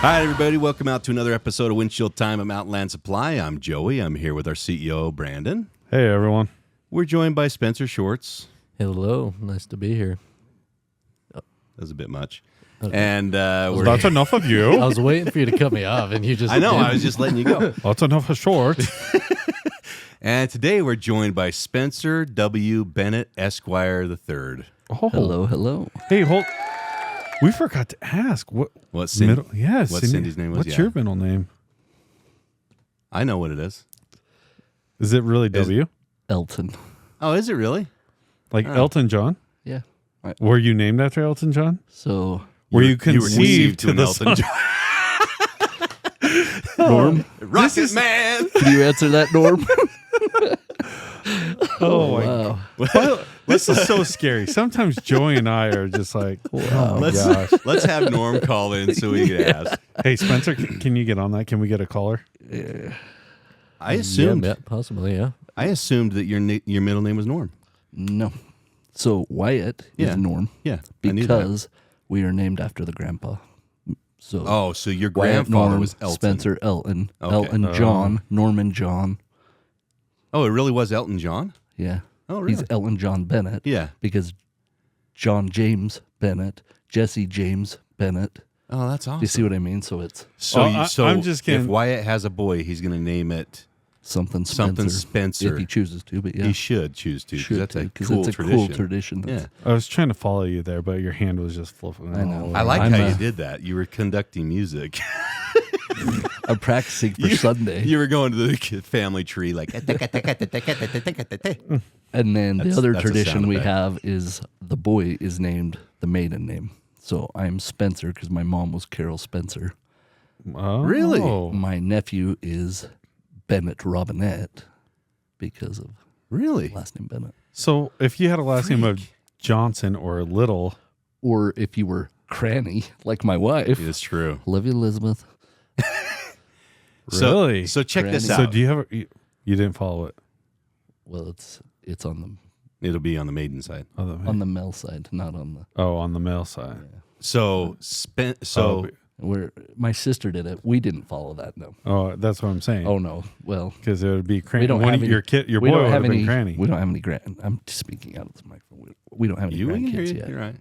Hi, everybody. Welcome out to another episode of Windshield Time at Mountainland Supply. I'm Joey. I'm here with our CEO, Brandon. Hey, everyone. We're joined by Spencer Shorts. Hello. Nice to be here. That was a bit much. Okay. And That's enough of I you. was waiting for you to cut me off, and you just I know. didn't. I was just letting you go. That's enough of short. And today we're joined by Spencer W. Bennett, Esquire III. Oh, Hello. Hey, hold. We forgot to ask what Cindy, middle. Yeah, what Cindy's name was. What's your middle name? I know what it is. Is it really W? Elton. Oh, is it really? Like Elton John? Yeah. Were you named after Elton John? So, Were you conceived to an the Elton son? John? Norm, Rocket Man. can you answer that, Norm? Oh, my wow. Well, this is so scary. Sometimes Joey and I are just like, oh, my gosh. Let's have Norm call in so we can ask. Hey, Spencer, can you get on that? Can we get a caller? I assumed Yeah, possibly, yeah. I assumed that your middle name was Norm. No. So, Wyatt Yeah. is Norm Yeah, I knew that. because we are named after the grandpa. So, Oh, so your Wyatt grandfather Norm, was Elton. Spencer Elton, Okay. Elton John, Norman John. Oh, it really was Elton John? Yeah. Oh, really? He's Elton John Bennett. Yeah. Because John James Bennett, Jesse James Bennett. Oh, that's awesome. Do you see what I mean? So it's So, I'm just if kidding. Wyatt has a boy, he's going to name it something Spencer. Spencer. If he chooses to, but yeah. He should choose to, because that's a because cool it's a tradition. cool tradition. Yeah. I was trying to follow you there, but your hand was just flipping. I know. I like I'm how a- you did that. You were conducting music. I'm practicing for Sunday. You were going to the family tree like. And then That's- the other that's a tradition sound we effect. have is the boy is named the maiden name. So I'm Spencer because my mom was Carol Spencer. Oh. Really? My nephew is Bennett Robinette because of Really? last name Bennett. So if you had a last name of Johnson or Little, Or if you were Cranny, like my wife, It's true. Olivia Elizabeth. really? So check this Granny. out. So do you have you didn't follow it? Well, it's on It'll be on the maiden side. the male side, not on the On the male side. So where my sister did it. We didn't follow that. No. Oh, that's what I'm saying. Oh no. Well, Because it would be Cranny. we don't have any, your kid, your we boy don't would have have been any. Cranny. We don't have any I'm speaking out of the microphone. We don't have any you grandkids yet. You're right.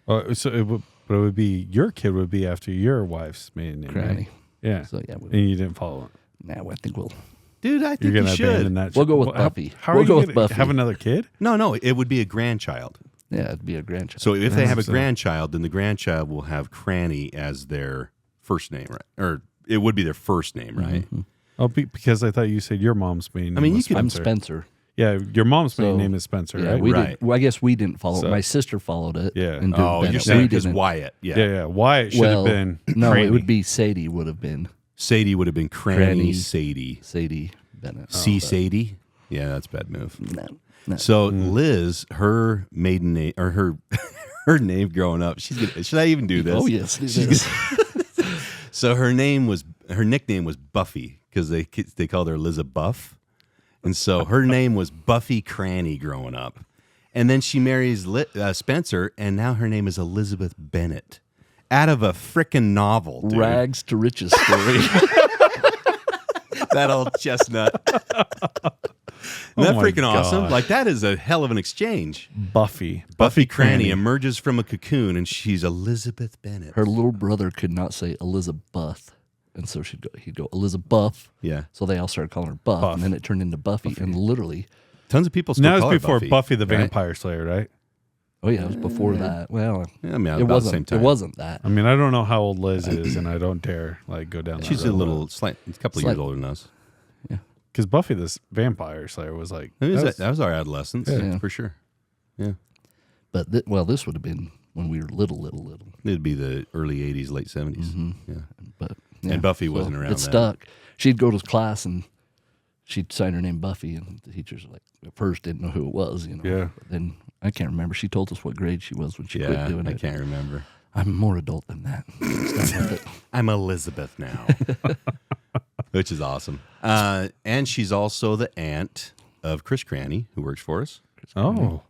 Oh, so but it would be your kid would be after your wife's maiden name. Cranny. Right? Yeah. So yeah, And you didn't follow it. now I think we'll Dude, I You're think gonna you should. abandon that. We'll go with How- Buffy. How We'll are go you with gonna Buffy. have another kid? No, it would be a grandchild. yeah, it'd be a grandchild. So if they have a So- grandchild, then the grandchild will have Cranny as their first name, right? Or it would be their first name, right? Mm-hmm. Oh, because I thought you said your mom's maiden name. I mean, was you could- I'm Spencer. Spencer. Yeah, your mom's maiden So, name is Spencer, Yeah, right? we Right. didn't. Well, I guess we didn't follow So- it. My sister followed it. Yeah. And did Oh, you're Bennett. saying We because didn't. Wyatt. Yeah. yeah. Why it should Well, have been no, Cranny. it would be Sadie. Would have been Sadie would have been Cranny, Cranny. Sadie. Sadie Bennett. Sadie? Yeah, that's a bad move. No. So Liz, her maiden name, or her her name growing up, she's gonna, should I even do this? Oh yes, it is. So her nickname was Buffy because they called her Liza Buff, and so her name was Buffy Cranny growing up, and then she marries Spencer, and now her name is Elizabeth Bennett, out of a frickin' novel, dude. Rags to riches story. That old chestnut. Isn't that my freaking awesome? gosh. Like that is a hell of an exchange. Buffy. Buffy Cranny emerges from a cocoon, and she's Elizabeth Bennett. Her little brother could not say Elizabeth, and so he'd go Elizabeth. Yeah. So they all started calling her Buff, and then it turned into Buffy. And literally, Tons of people still Now call it's her before Buffy the right? Vampire Slayer, right? oh yeah, it was before that. Well, Yeah, I mean, it about wasn't. the same time. It wasn't that. I mean, I don't know how old Liz is, and I don't dare go down that She's road. a little, a couple of years older than us. Because Buffy this Vampire Slayer was like That was our adolescence, Yeah. for sure. Yeah. But this would have been when we were little. It'd be the early 80s, late 70s. Yeah. But yeah, And Buffy wasn't around It then. stuck. She'd go to class and she'd sign her name Buffy, and the teachers were like at first didn't know who it was. Yeah. But then I can't remember. She told us what grade she was when she quit Yeah, doing I it. can't remember. I'm more adult than that. Stop with it. I'm Elizabeth now, which is awesome. And she's also the aunt of Chris Cranny, who works for us. Oh,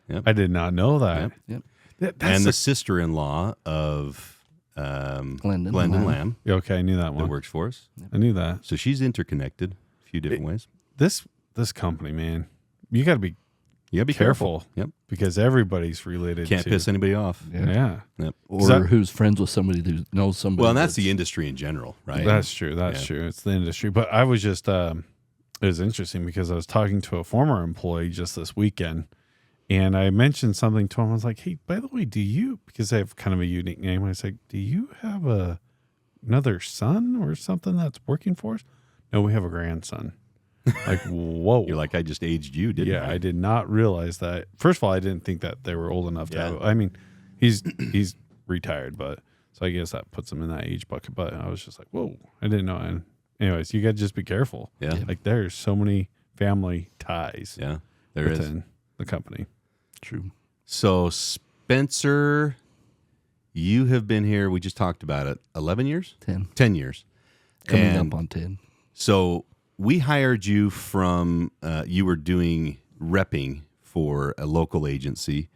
Yep. I did not know that. Yep. That's And the sister-in-law of Glendon Lamb Yeah, okay, I knew that that one. works for us. I knew that. So she's interconnected a few different ways. This company, man, you got to be You gotta be careful. Yep. Because everybody's related. Can't to, piss anybody off. Yeah. Yep. Or who's friends with somebody who knows somebody. Well, and that's the industry in general, right? That's true. That's true. It's the industry. But I was just, it was interesting because I was talking to a former employee just this weekend, and I mentioned something to him. I was like, hey, by the way, because I have kind of a unique name, I said, do you have another son or something that's working for us? No, we have a grandson. Like, whoa. You're like, I just aged you, didn't I? I did not realize that. First of all, I didn't think that they were old enough to have. I mean, he's retired, but so I guess that puts him in that age bucket. But I was just like, whoa, I didn't know. And anyways, you got to just be careful. Yeah. Like there's so many family ties. Yeah, there is. Within the company. True. So, Spencer, you have been here, we just talked about it, 11 years? 10. 10 years. Coming And up on 10. So, we hired you from, you were doing repping for a local agency,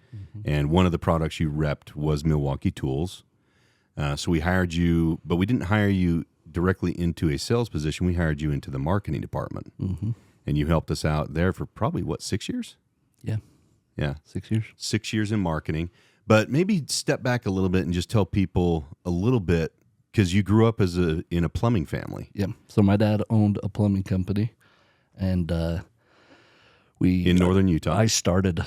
and one of the products you repped was Milwaukee Tools. So, we hired you, but we didn't hire you directly into a sales position. We hired you into the marketing department. And you helped us out there for probably, 6 years? Yeah. Yeah. 6 years. 6 years in marketing. But maybe step back a little bit and just tell people a little bit, because you grew up in a plumbing family. Yeah. So my dad owned a plumbing company, and we In northern Utah. I started.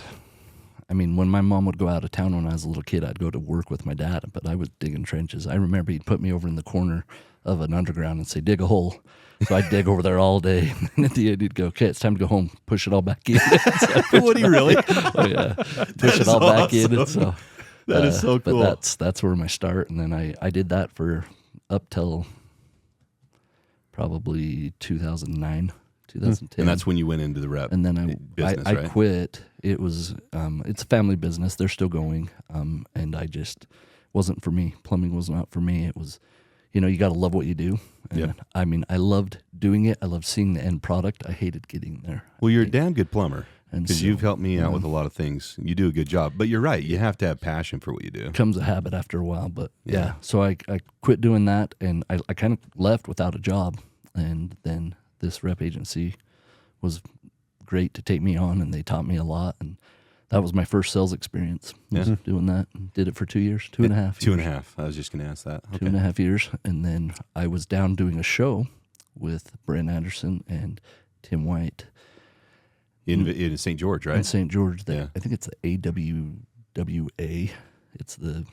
I mean, when my mom would go out of town when I was a little kid, I'd go to work with my dad, but I was digging trenches. I remember he'd put me over in the corner of an underground and say, dig a hole. So I'd dig over there all day. And at the end, he'd go, okay, it's time to go home. Push it all back in. Would he really? Oh, yeah. Push it all back in. And so, That is so cool. But that's where my start. And then I did that for up till probably 2009, 2010. And that's when you went into the rep And then business, I right? quit. It was it's a family business. They're still going, and I just wasn't for me. Plumbing was not for me. It was, you got to love what you do. And Yeah. I mean, I loved doing it. I loved seeing the end product. I hated getting there. Well, you're a damn good plumber, And because so, you've helped me out with a lot of things. You do a good job. But you're right. You have to have passion for what you do. Comes a habit after a while. But Yeah. yeah, so I quit doing that, and I kind of left without a job. And then this rep agency was great to take me on, and they taught me a lot. And that was my first sales experience, was doing that. And did it for 2 years, 2.5 Two and years. a half. I was just going to ask that. Okay. 2.5 years. And then I was down doing a show with Brent Anderson and Tim White In St. George, in right? St. George. Yeah. I think it's the AWWA. It's the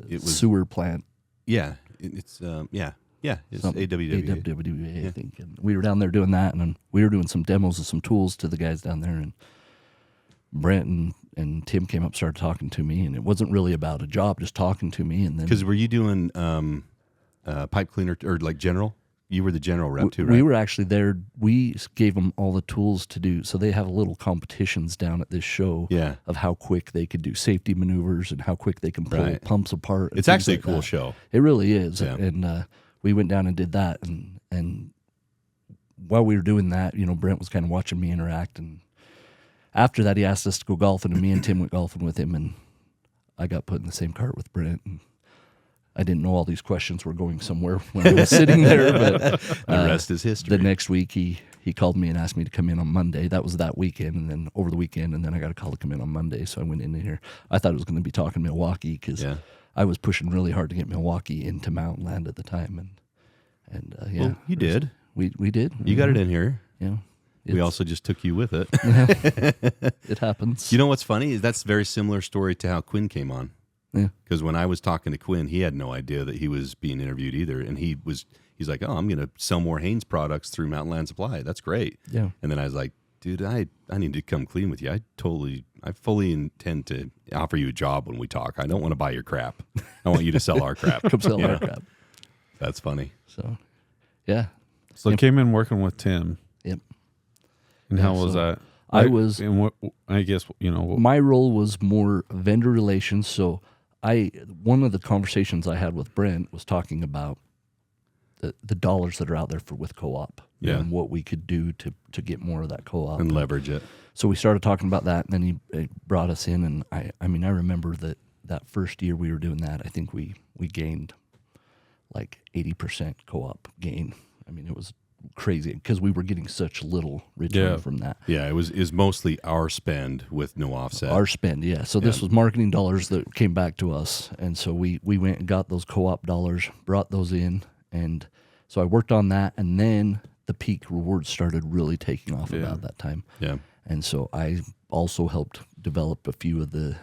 It was- sewer plant. Yeah. It's, it's Something. AWW. AWWA, I think. And we were down there doing that, and then we were doing some demos of some tools to the guys down there. And Brent and Tim came up, started talking to me, and it wasn't really about a job, just talking to me. And then Because were you doing pipe cleaner or like general? You were the general rep too, right? we were actually there. We gave them all the tools to do. So they have little competitions down at this show Yeah. of how quick they could do safety maneuvers and how quick they can pull Right. pumps apart. and It's things actually like a cool that. show. It really is. Yeah. And we went down and did that. And while we were doing that, Brent was kind of watching me interact. And after that, he asked us to go golfing, and me and Tim went golfing with him. And I got put in the same cart with Brent. And I didn't know all these questions were going somewhere when I was sitting there. But The rest is history. the next week, he called me and asked me to come in on Monday. That was that weekend, and then over the weekend, and then I got a call to come in on Monday. So I went in here. I thought it was going to be talking Milwaukee, because Yeah. I was pushing really hard to get Milwaukee into Mountainland at the time, and yeah, Well, you did. we did. You got it in here. Yeah, We also just took you with it. it happens. You know what's funny is that's a very similar story to how Quinn came on. Yeah. Because when I was talking to Quinn, he had no idea that he was being interviewed either, and he's like, "Oh, I'm going to sell more Haynes products through Mountainland Supply. That's great." Yeah. And then I was like, "Dude, I need to come clean with you. I fully intend to offer you a job when we talk. I don't want to buy your crap. I want you to sell our crap." Come sell You our know? crap. That's funny. So, yeah, So I came in working with Tim. yep. And Yeah, how was so that? I was- And what, I guess, My role was more vendor relations. So one of the conversations I had with Brent was talking about the dollars that are out there with co-op, Yeah. and what we could do to get more of that co-op. And leverage it. So we started talking about that, and then he brought us in, and I mean, I remember that that first year we were doing that, I think we gained like 80% co-op gain. I mean, it was crazy because we were getting such little return from that. Yeah, it was mostly our spend with no offset. Our spend, yeah. So this was marketing dollars that came back to us, and so we went and got those co-op dollars, brought those in, and so I worked on that, and then the peak rewards started really taking off about that time. Yeah, and so I also helped develop a few of the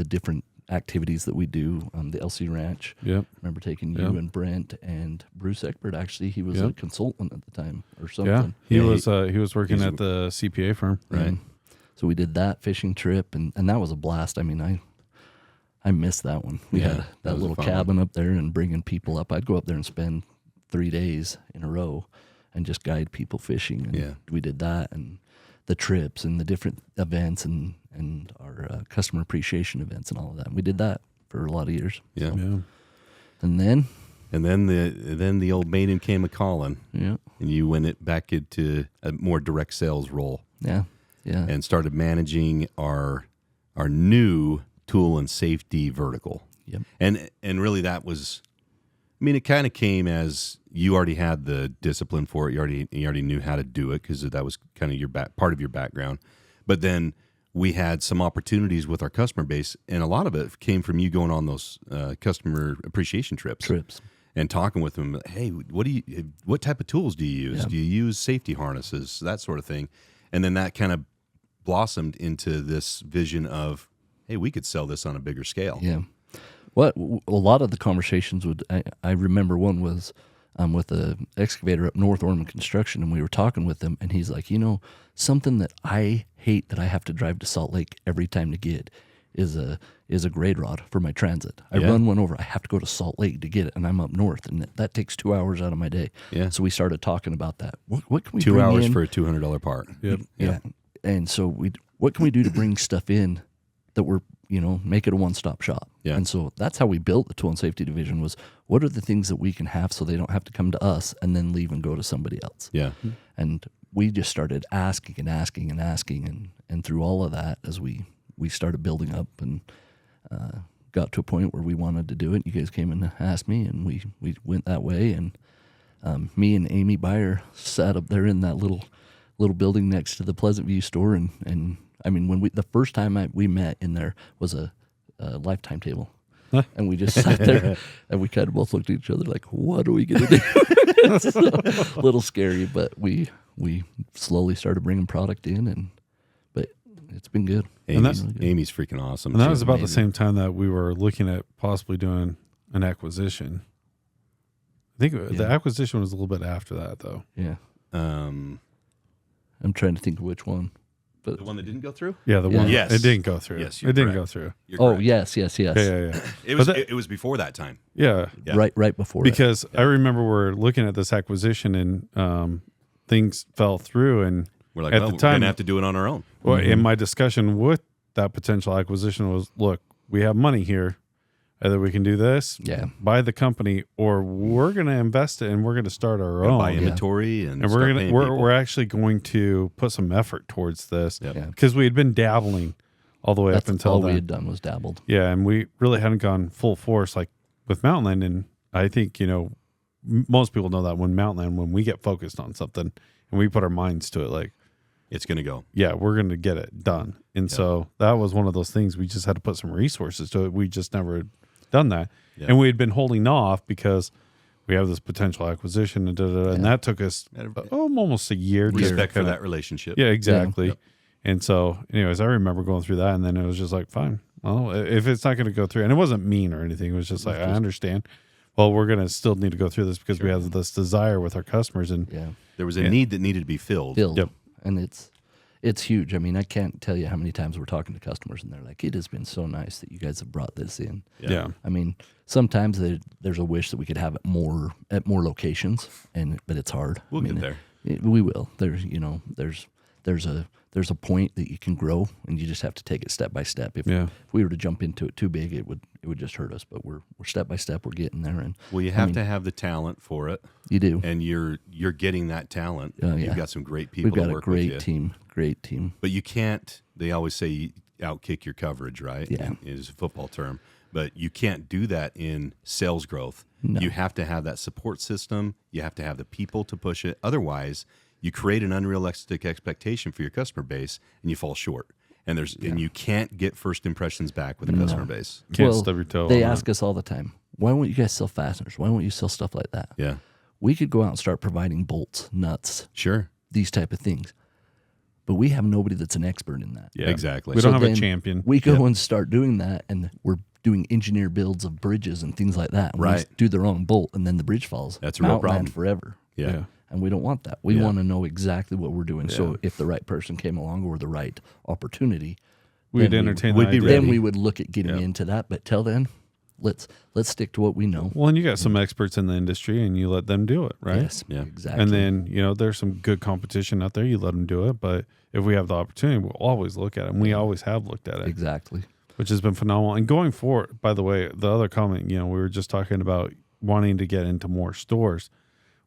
different activities that we do on the LC Ranch. Yep. I remember taking you and Brent and Bruce Eckbert. Actually, he was a consultant at the time or something. Yeah, he was working at the CPA firm. right. So we did that fishing trip, and that was a blast. I mean, I missed that one. We had that was a little fun cabin up there and bringing people up. I'd go up there and spend 3 days in a row and just guide people fishing. And we did that, and the trips and the different events and our customer appreciation events and all of that. We did that for a lot of years. Yeah. So. And then the old maiden came a calling. Yeah. And you went it back into a more direct sales role. Yeah. Yeah. And started managing our new tool and safety vertical. Yep. And really that was, I mean, it kind of came as you already had the discipline for it. You already knew how to do it because that was kind of your part of your background. But then we had some opportunities with our customer base, and a lot of it came from you going on those customer appreciation trips and talking with them. Hey, what type of tools do you use? Yeah. Do you use safety harnesses, that sort of thing? And then that kind of blossomed into this vision of, hey, we could sell this on a bigger scale. Yeah. What a lot of the conversations I remember one was with an excavator up north, Orman Construction, and we were talking with him, and he's like, something that I hate that I have to drive to Salt Lake every time to get is a grade rod for my transit. I run one over. I have to go to Salt Lake to get it, and I'm up north, and that takes 2 hours out of my day. Yeah. So we started talking about that. What can we 2 bring hours in? for a $200 part. Yep. Yeah. And so what can we do to bring stuff in that we're, make it a one-stop shop? Yeah. And so that's how we built the tool and safety division was what are the things that we can have so they don't have to come to us and then leave and go to somebody else. Yeah. And we just started asking, and through all of that, as we started building up and got to a point where we wanted to do it, you guys came and asked me, and we went that way. And me and Amy Byer sat up there in that little building next to the Pleasant View store, and I mean, when the first time we met in there was a lifetime table. Huh? And we just sat there and we kind of both looked at each other like, what are we going to do? It's a little scary, but we slowly started bringing product in, but it's been good. Amy's, Really good. Amy's freaking awesome. And that She's was about amazing. the same time that we were looking at possibly doing an acquisition. I think the acquisition was a little bit after that, though. Yeah. Um, I'm trying to think of which one. But the one that didn't go through? Yeah, the one. Yes. It didn't go through. Yes, it you're didn't correct. go through. You're oh, correct. yes. Yeah. It was before that time. Yeah. Yeah. Right before that. Because I remember we're looking at this acquisition and things fell through, and We're like, at well, the we're time, going to have to do it on our own. well, in my discussion with that potential acquisition was, look, we have money here. Either we can do this, buy the company, or we're going to invest it and we're going to start our own. Buy inventory and And start paying people. we're actually going to put some effort towards this Yep. Yeah. because we had been dabbling all the way That's up until all then. we had done was dabbled. Yeah, and we really hadn't gone full force like with Mountainland. And I think, most people know that when we get focused on something and we put our minds to it, like, It's going to go. yeah, we're going to get it done. And so that was one of those things we just had to put some resources to it. We just never had done that. Yeah. And we had been holding off because we have this potential acquisition and and that took us almost a year. Respect for kinda- that relationship. Yeah, exactly. Yep. And so, anyways, I remember going through that, and then it was just like, fine. Well, if it's not going to go through, and it wasn't mean or anything, it was just like, I understand. Well, we're going to still need to go through this because we have this desire with our customers, and There was a need that needed to be filled. Yep. And it's huge. I mean, I can't tell you how many times we're talking to customers and they're like, it has been so nice that you guys have brought this in. yeah. I mean, sometimes there's a wish that we could have it at more locations, but it's hard. We'll I mean, get there. We will. There's a point that you can grow, and you just have to take it step by step. If we were to jump into it too big, it would just hurt us. But we're step by step. We're getting there, and Well, you have to have the talent for it, you do. and you're getting that talent. Oh, yeah. You've got some great people We've got to a work with you. great team. But you can't. They always say outkick your coverage, right? Yeah. It is a football term. But you can't do that in sales growth. No. You have to have that support system. You have to have the people to push it. Otherwise, you create an unrealistic expectation for your customer base, and you fall short. And and you can't get first impressions back with a customer base. Can't stub your toe. They on ask us all the time, why won't you guys sell fasteners? Why won't you sell stuff like that? Yeah, We could go out and start providing bolts, nuts, sure. these type of things. But we have nobody that's an expert in that. Yeah. Exactly. We don't have a then champion. We go and start doing that, and we're doing engineer builds of bridges and things like that. And we Right. just do the wrong bolt, and then the bridge falls. That's a real Mountainland problem. forever. Yeah. And we don't want that. We Yeah. want to know exactly what we're doing. So if the right person came along or the right opportunity, We'd then we entertain would the be idea. ready. then we would look at getting into that. But till then, let's stick to what we know. Well, and you got some experts in the industry, and you let them do it, right? Yes, Yeah. exactly. And then, there's some good competition out there. You let them do it. But if we have the opportunity, we'll always look at it. And we always have looked at it, exactly. which has been phenomenal. And going forward, by the way, the other comment, we were just talking about wanting to get into more stores.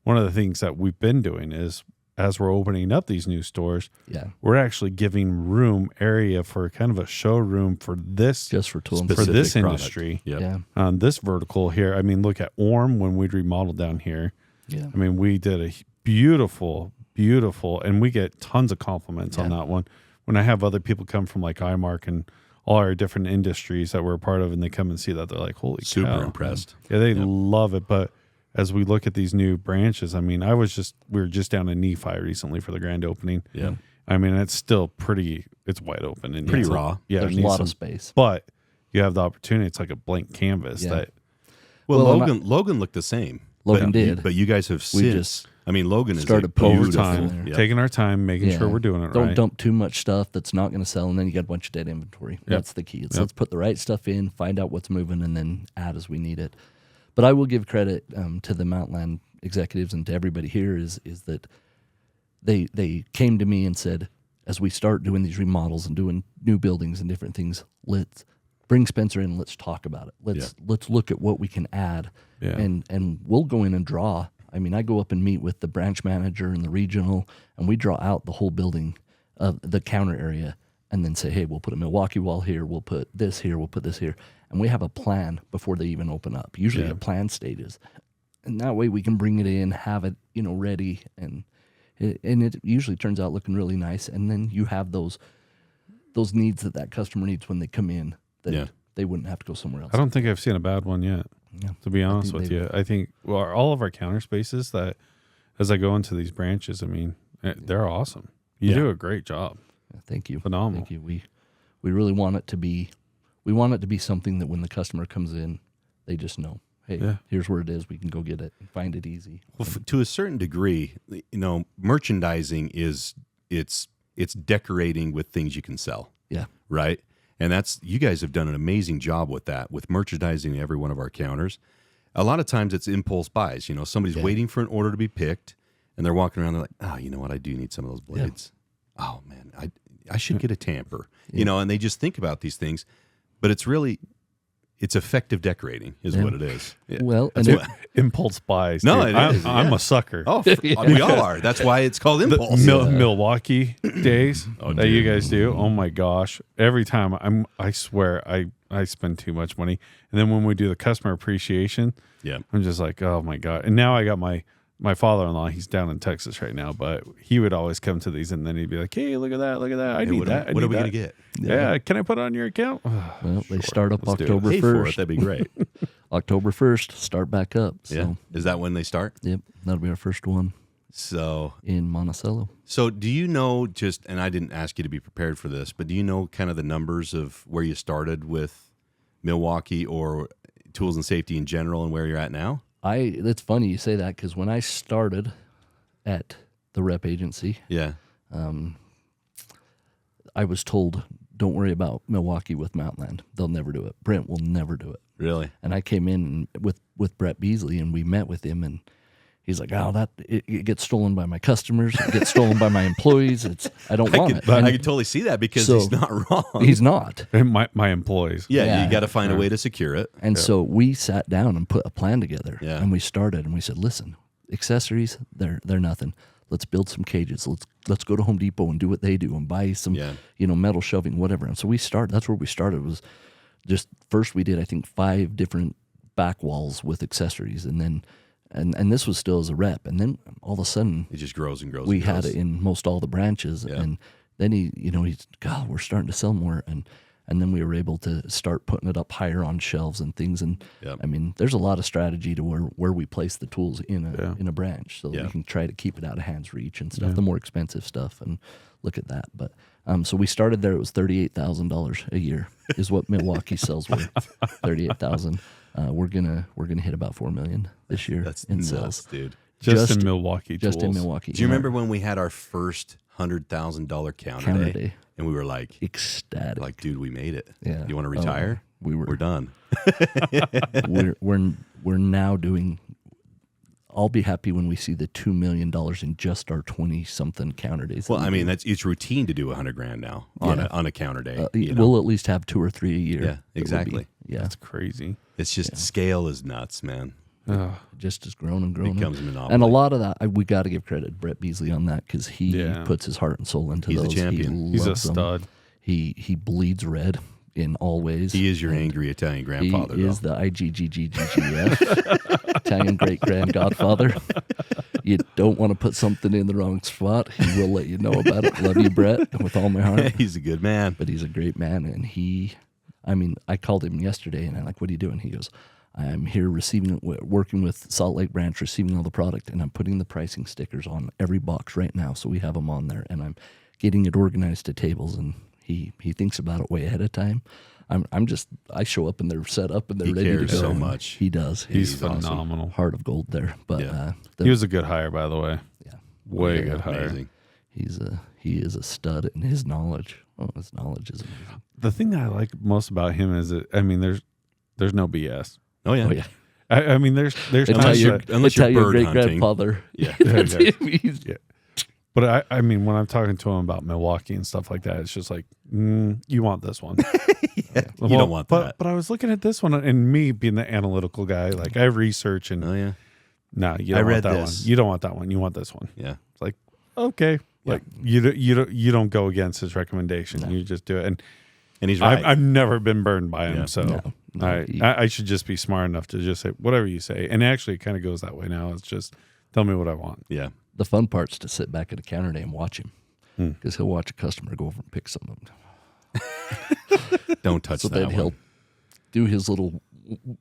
One of the things that we've been doing is, as we're opening up these new stores, Yeah, we're actually giving area for kind of a showroom for this just for tool and for Specific this product. industry. Yep. Yeah, On this vertical here, I mean, look at Orm when we remodeled down here. yeah. I mean, we did a beautiful, and we get tons of compliments on that one. When I have other people come from like iMark and all our different industries that we're a part of, and they come and see that, they're like, "Holy Super cow!" impressed. Yeah, they love it. But as we look at these new branches, I mean, we were just down in Nephi recently for the grand opening. Yeah. I mean, it's still it's wide open and Pretty needs raw. Yeah, There's it a needs lot some- of space. But you have the opportunity. It's like a blank canvas Yeah. that. Well, Well, Logan looked the same. Logan but did. But you guys have We since. just I mean, Logan is started a putting Over beautiful. stuff in time, there. taking our time, making Yeah. sure we're doing it Don't right. dump too much stuff that's not going to sell, and then you got a bunch of dead inventory. That's the key. It's let's put the right stuff in, find out what's moving, and then add as we need it. But I will give credit to the Mountainland executives and to everybody here is that they came to me and said, as we start doing these remodels and doing new buildings and different things, let's bring Spencer in and let's talk about it. Let's look at what we can add, Yeah. and we'll go in and draw. I mean, I go up and meet with the branch manager and the regional, and we draw out the whole building of the counter area, and then say, hey, we'll put a Milwaukee wall here, we'll put this here, we'll put this here, and we have a plan before they even open up. Usually a plan stages, and that way we can bring it in, have it ready, and it usually turns out looking really nice. And then you have those needs that customer needs when they come in that they wouldn't have to go somewhere else. I don't think I've seen a bad one yet. Yeah. To be honest think with you, I think all of our counter spaces that, as I go into these branches, I mean, they're awesome. You do a great job. Thank you. Phenomenal. Thank you. We really want it to be. We want it to be something that when the customer comes in, they just know, hey, here's where it is. We can go get it and find it easy. Well, to a certain degree, merchandising is it's decorating with things you can sell. Yeah. Right. And you guys have done an amazing job with that, with merchandising every one of our counters. A lot of times it's impulse buys. Somebody's waiting for an order to be picked, and they're walking around. They're like, oh, you know what? I do need some of those blades. Yeah. Oh man, I should get a tamper. And they just think about these things, but it's effective decorating is what it is. Yeah. Well, That's and what impulse buys. No, dude. it is, I'm yeah. a sucker. Oh, we all are. That's why it's called The impulse. Milwaukee days that dude. you guys do. Oh my gosh! Every time I swear I spend too much money, and then when we do the customer appreciation, I'm just like, oh my god! And now I got my father-in-law. He's down in Texas right now, but he would always come to these, and then he'd be like, hey, look at that! I need that. What are we gonna get? Yeah, can I put it on your account? well, they start up Let's do it. October Pay for it. 1st. That'd be great. October 1st, start back up. So, Yeah. Is that when they start? Yep, that'll be our first one So in Monticello. So do you know and I didn't ask you to be prepared for this, but do you know kind of the numbers of where you started with Milwaukee or tools and safety in general and where you're at now? It's funny you say that because when I started at the rep agency, I was told, don't worry about Milwaukee with Mountainland. They'll never do it. Brent will never do it. Really? And I came in with Brett Beasley, and we met with him, and he's like, oh, it gets stolen by my customers. It gets stolen by my employees. I don't want it. I could totally see that because he's not wrong. He's not. And my employees. Yeah, you got to find a way to secure it. And so we sat down and put a plan together, Yeah. and we started, and we said, listen, accessories, they're nothing. let's build some cages. Let's go to Home Depot and do what they do and buy some, metal shelving, whatever. And so that's where we started. Was just first we did, I think, 5 different back walls with accessories, and then and this was still as a rep. And then all of a sudden it just grows and grows. We had it in most all the branches, and then he's God, we're starting to sell more, and then we were able to start putting it up higher on shelves and things. And I mean, there's a lot of strategy to where we place the tools in a branch, so that we can try to keep it out of hands reach and stuff, the more expensive stuff, and look at that. But so we started there. It was $38,000 a year is what Milwaukee sells with. 38,000. We're gonna hit about $4 million this year in nuts, sales, dude. Just in Milwaukee. Just tools. in Milwaukee. Do you remember when we had our first $100,000 counter day? And we were like ecstatic. Like, dude, we made it. Yeah. You want to retire? We're done. we're now doing. I'll be happy when we see the $2 million in just our 20-something counter days. Well, I mean, it's routine to do $100,000 now on a counter day. We'll at least have 2 or 3 a year. Yeah, exactly. That's crazy. It's just scale is nuts, man. Just has grown and grown. Becomes a monopoly. And a lot of that, we got to give credit to Brett Beasley on that, because he puts his heart and soul into those. He's a champion. He's a stud. He bleeds red in all ways. He is your angry Italian grandfather. He is the IGGGGGF, Italian great-grand godfather. You don't want to put something in the wrong spot. He will let you know about it. Love you, Brett, with all my heart. He's a good man. But he's a great man, and I called him yesterday, and I'm like, what are you doing? He goes, I'm here working with Salt Lake Branch, receiving all the product, and I'm putting the pricing stickers on every box right now, so we have them on there, and I'm getting it organized to tables, and he thinks about it way ahead of time. I show up and they're set up and they're ready to go. He cares so much. He does. He's phenomenal. Awesome. Heart of gold there. But he was a good hire, by the way. Yeah, way good hire. He is a stud in his knowledge. Oh, his knowledge is amazing. The thing that I like most about him is that, I mean, there's no BS. Oh yeah. Oh yeah. I mean, there's unless you're bird great hunting. grandfather. Yeah. But I mean, when I'm talking to him about Milwaukee and stuff like that, it's just like, you want this one. You don't want that. But I was looking at this one, and me being the analytical guy, like I research and you don't want that one. You don't want that one. You want this one. Yeah. It's like, okay. Like you don't go against his recommendation. No. You just do it. And he's right. I've never been burned by him, so No, I should just be smart enough to just say whatever you say. And actually, it kind of goes that way now. It's just tell me what I want. Yeah. The fun part's to sit back at a counter day and watch him, because he'll watch a customer go over and pick some of them. Don't touch so that then one. He'll do his little,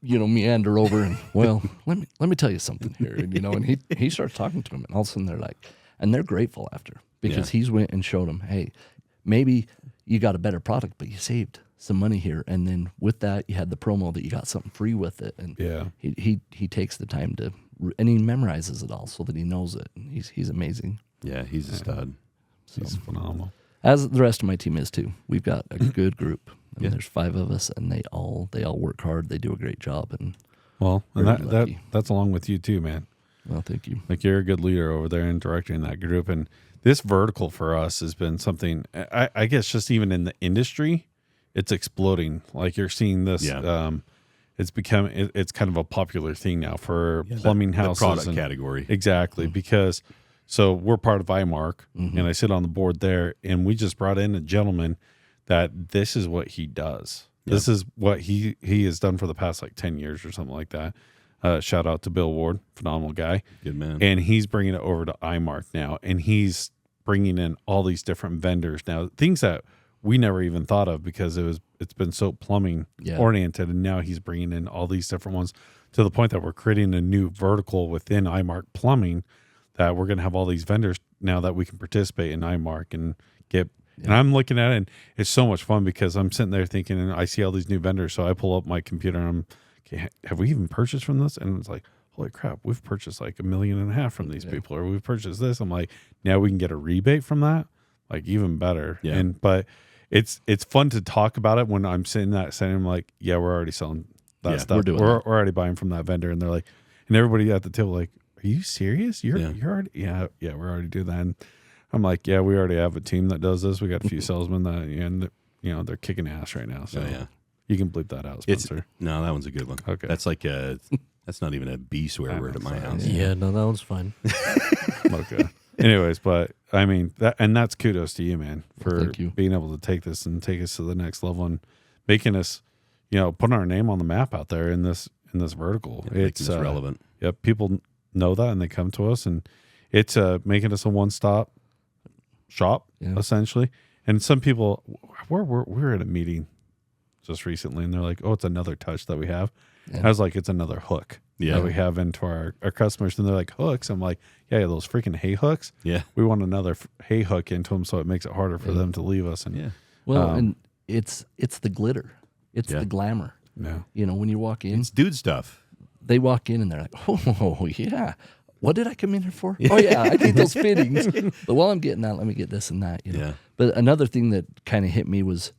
meander over and, well, let me tell you something here, and he starts talking to them, and all of a sudden they're like, and they're grateful after, because he's went and showed them, hey, maybe you got a better product, but you saved some money here, and then with that you had the promo that you got something free with it, and he takes the time to, and he memorizes it all so that he knows it, and he's amazing. Yeah, he's a stud. He's phenomenal. As the rest of my team is too. We've got a good group. I mean, there's 5 of us, and they all work hard. They do a great job, and that's along with you too, man. Well, thank you. Like, you're a good leader over there and directing that group. And this vertical for us has been something, I guess, just even in the industry, it's exploding. Like, you're seeing this. Yeah. It's kind of a popular thing now for plumbing houses. The product category. Exactly. Because, so we're part of IMARC, and I sit on the board there, and we just brought in a gentleman that this is what he does. Yep. This is what he has done for the past 10 years or something like that. Shout out to Bill Ward, phenomenal guy. Good man. And he's bringing it over to IMARC now, and he's bringing in all these different vendors now, things that we never even thought of because it's been so plumbing oriented, and now he's bringing in all these different ones to the point that we're creating a new vertical within IMARC plumbing that we're going to have all these vendors now that we can participate in IMARC and get. Yeah. And I'm looking at it, and it's so much fun because I'm sitting there thinking, and I see all these new vendors. So I pull up my computer, and I'm, okay, have we even purchased from this? And it's like, holy crap, we've purchased $1.5 million from these people, or we've purchased this. I'm like, now we can get a rebate from that, even better. Yeah. But it's fun to talk about it when I'm sitting that setting. I'm like, yeah, we're already selling that stuff. We're already buying from that vendor, and they're like, and everybody at the table like, are you serious? You're already we're already doing that. And I'm like, yeah, we already have a team that does this. We got a few salesmen that, and they're kicking ass right now. So you can bleep that out, Spencer. No, that one's a good one. Okay, that's that's not even a B swear word at my house. Yeah, no, that one's fine. Okay. Anyways, but I mean, that's kudos to you, man, for Thank you. being able to take this and take us to the next level and making us, putting our name on the map out there in this vertical. It's relevant. Yeah, people know that and they come to us, and it's making us a one-stop shop essentially. And some people, we were at a meeting just recently, and they're like, "Oh, it's another touch that we have." Yeah. I was like, "It's another hook that we have into our customers." And they're like, "Hooks?" I'm like, "Yeah, those freaking hay hooks. Yeah. We want another hay hook into them, so it makes it harder for them to leave us." And and it's the glitter, it's the glamour. Yeah. When you walk in, It's dude stuff. they walk in and they're like, "Oh yeah, what did I come in here for? Oh yeah, I need those fittings. But while I'm getting that, let me get this and that." Yeah. But another thing that kind of hit me was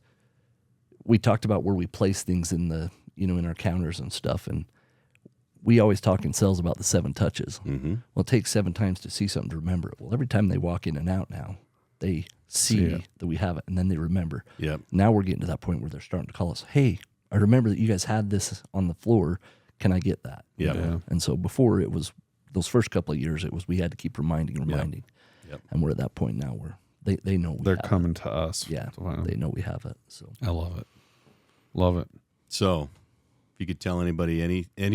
we talked about where we place things in the in our counters and stuff, and we always talk in sales about the 7 touches. Mm-hmm. Well, it takes 7 times to see something to remember it. Well, every time they walk in and out now, they see that we have it, and then they remember. Yep. Now we're getting to that point where they're starting to call us, "Hey, I remember that you guys had this on the floor. Can I get that?" Yep. Yeah. And so before, it was those first couple of years, it was we had to keep reminding. Yep. And we're at that point now where they know we They're have coming to us. it. Yeah, Wow. they know we have it. So I love it. Love it. So, if you could tell anybody,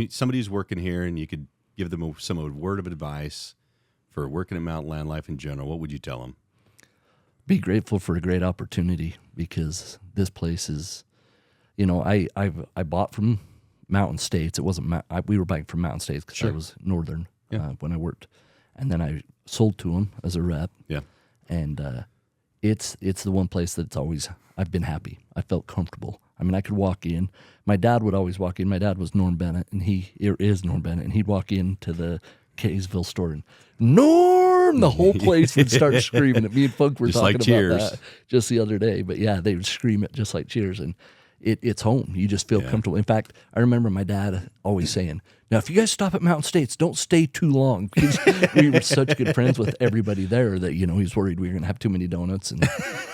somebody who's working here, and you could give them a word of advice for working at Mountainland life in general, what would you tell them? be grateful for a great opportunity, because this place is, I bought from Mountain States. It wasn't we were buying from Mountain States because I was northern when I worked, and then I sold to them as a rep. Yeah. And it's the one place that's always I've been happy. I felt comfortable. I mean, I could walk in. My dad would always walk in. My dad was Norm Bennett, and he is Norm Bennett, and he'd walk into the Kaysville store and Norm, the whole place would start screaming at me. And Funk were Just talking like about Cheers. that just the other day. But yeah, they would scream it just like Cheers, and it's home. You just feel comfortable. In fact, I remember my dad always saying, "Now, if you guys stop at Mountain States, don't stay too long," because we were such good friends with everybody there that he was worried we were going to have too many donuts and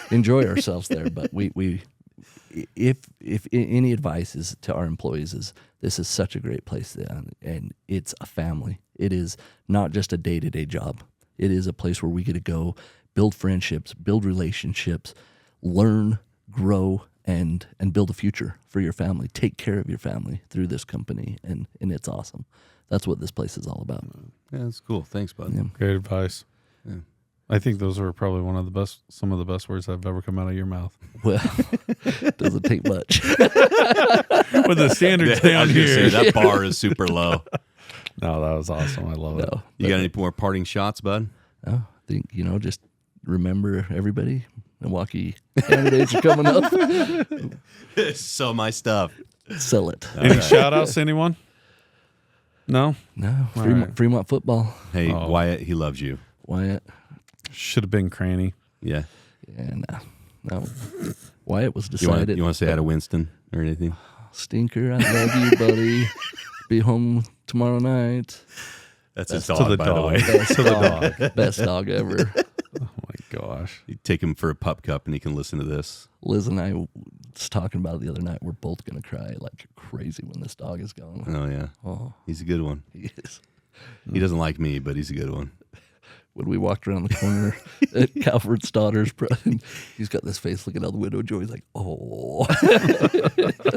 enjoy ourselves there. But if any advice is to our employees is this is such a great place, and it's a family. It is not just a day-to-day job. It is a place where we get to go build friendships, build relationships, learn, grow, and build a future for your family. Take care of your family through this company, and it's awesome. That's what this place is all about. Yeah, that's cool. Thanks, bud. Yeah. Great advice. Yeah. I think those are probably some of the best words I've ever come out of your mouth. Well, doesn't take much. With the standards I down was gonna here. say, that bar is super low. No, that was awesome. I love it. No, You got any more parting shots, bud? I think, just remember everybody. Milwaukee candidates are coming up. Sell my stuff. Sell it. Any shout outs to anyone? No? No, All Fremont, right. Fremont football. Hey, Oh. Wyatt, he loves you. Wyatt. Should have been Cranny. Yeah. Yeah, no. Wyatt was You want decided. to say hi to Winston or anything? Stinker, I love you, buddy. Be home tomorrow night. That's his To dog, the by the dog. way. Best dog. Best dog ever. Oh my gosh. You take him for a pup cup, and he can listen to this. Liz and I was talking about it the other night. We're both going to cry like crazy when this dog is gone. Oh yeah, Oh, he's a good one. he is. He doesn't like me, but he's a good one. When we walked around the corner at Calvert's daughter's, he's got this face looking out the window. Joey's like, "Oh."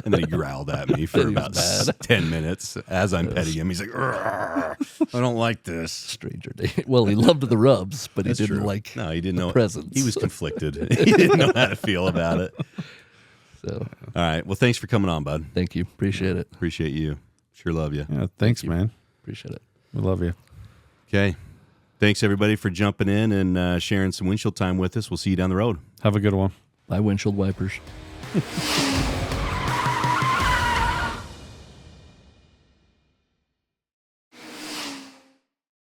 And then he growled at me for He was about bad. 10 minutes as I'm petting him. He's like, "Argh, I don't like this. Stranger day. Well, he loved the rubs, but That's he didn't true. like No, he didn't the know. presence. He was conflicted. He didn't know how to feel about it. So, All right. Well, thanks for coming on, bud. thank you. Appreciate it. Appreciate you. Sure love you. Yeah, thanks, you. man. Appreciate it. We love you. Okay. Thanks, everybody, for jumping in and sharing some windshield time with us. We'll see you down the road. Have a good one. Bye, windshield wipers.